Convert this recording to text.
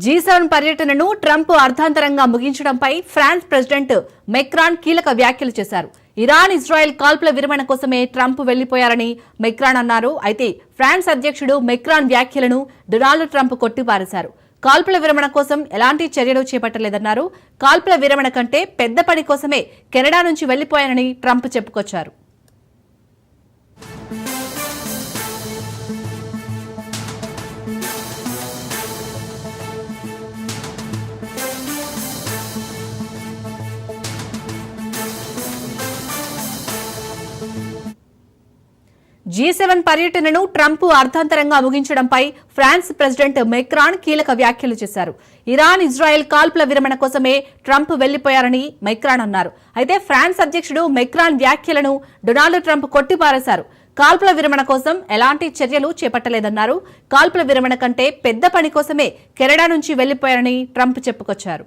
G7 పర్యటనను Trump అర్థాంతరంగా ముగించడంపై France president Macron కీలక వ్యాఖ్యలు చేశారు. ఇరాన్ ఇజ్రాయెల్ కాల్పుల విరమణ కోసమే ట్రంప్ వెళ్లిపోయారని మెక్రాన్ అన్నారు. అయితే ఫ్రాన్స్ అధ్యక్షుడు మెక్రాన్ వ్యాఖ్యలను డొనాల్డ్ ట్రంప్ కొట్టిపారేశారు. కాల్పుల విరమణ కోసం ఎలాంటి చర్యలు చేపట్టలేదన్నారు. కాల్పుల విరమణ కంటే పెద్ద పని కోసమే కెనడా నుంచి వెళ్లిపోయారని ట్రంప్ చెప్పుకొచ్చారు. G7 పర్యటనను ట్రంప్ అర్థాంతరంగా ముగించడంపై ఫ్రాన్స్ ప్రెసిడెంట్ మెక్రాన్ కీలక వ్యాఖ్యలు చేశారు. ఇరాన్ ఇజ్రాయెల్ కాల్పుల విరమణ కోసమే ట్రంప్ వెళ్లిపోయారని మెక్రాన్ అన్నారు. అయితే ఫ్రాన్స్ అధ్యక్షుడు మెక్రాన్ వ్యాఖ్యలను డొనాల్డ్ ట్రంప్ కొట్టిపారేశారు. కాల్పుల విరమణ కోసం ఎలాంటి చర్యలు చేపట్టలేదన్నారు. కాల్పుల విరమణ కంటే పెద్ద పని కోసమే కెనడా నుంచి వెళ్లిపోయారని ట్రంప్ చెప్పుకొచ్చారు.